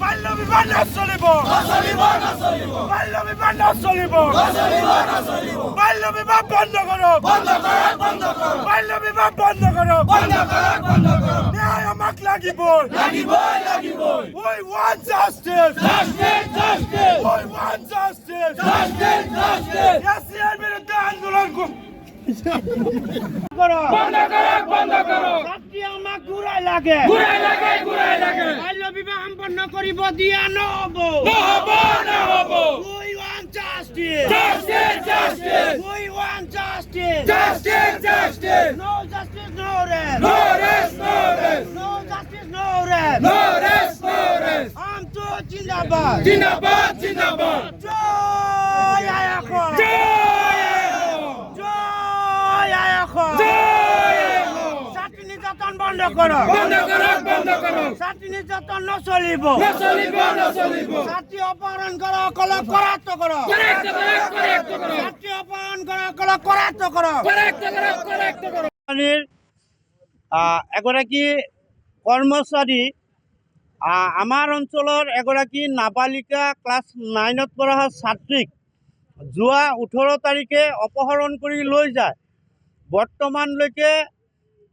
বাল্য বিবাহ নচলিব বাল্য বিবাহ নচলিব বাল্য বিবাহ বন্ধ কৰক বাল্য বিবাহ বন্ধ কৰক ন্যায় আমাক লাগিবই we want justice we want justice ইয়াৰ বিৰুদ্ধে আন্দোলন ছাত্ৰী আমাক ঘূৰাই লাগে বাল্য বিবাহ সম্পন্ন কৰিব দিয়া নহ'ব we want justice we want justice no justice no rest no justice no rest আমটো জিন্দাবাদ জয় আয়খন ছাত্ৰী নিৰ্যাতন বন্ধ কৰক ছাত্ৰী নিৰ্যাতন নচলিব ছাত্ৰী অপহৰণ কৰাসকলক কৰায়ত্ব কৰক ছাত্ৰী অপহৰণ কৰাসকলক কৰায়ত্ব কৰক এগৰাকী কৰ্মচাৰী আমাৰ অঞ্চলৰ এগৰাকী নাবালিকা ক্লাছ 9ত পঢ়া ছাত্ৰীক যোৱা 18 তাৰিখে অপহৰণ কৰি লৈ যায়। বৰ্তমানলৈকে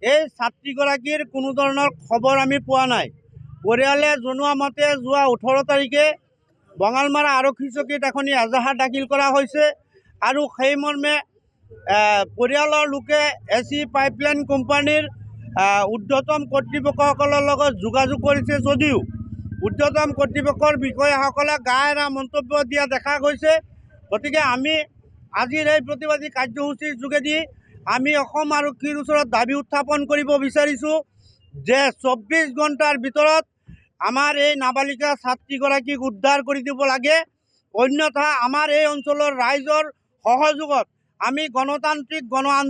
এই ছাত্ৰীগৰাকীৰ কোনো ধৰণৰ খবৰ আমি পোৱা নাই। পৰিয়ালে জনোৱা মতে যোৱা 18 তাৰিখে বঙালমাৰা আৰক্ষী চকীত এখন এজাহাৰ দাখিল কৰা হৈছে আৰু সেই মৰ্মে পৰিয়ালৰ লোকে এচি পাইপলাইন কোম্পানীৰ ঊৰ্ধ্বতম কৰ্তৃপক্ষসকলৰ লগত যোগাযোগ কৰিছে যদিও ঊৰ্ধ্বতম কৰ্তৃপক্ষৰ বিষয়াসকলে গা এৰা মন্তব্য দিয়া দেখা গৈছে। গতিকে আমি আজিৰ এই প্ৰতিবাদী কাৰ্যসূচীৰ যোগেদি আমি অসম আৰক্ষীৰ ওচৰত দাবী উত্থাপন কৰিব বিচাৰিছোঁ যে 24 ঘণ্টাৰ ভিতৰত আমাৰ এই নাবালিকা ছাত্ৰীগৰাকীক উদ্ধাৰ কৰি দিব লাগে। অন্যথা আমাৰ এই অঞ্চলৰ ৰাইজৰ সহযোগত আমি গণতান্ত্ৰিক গণ আন্দোলন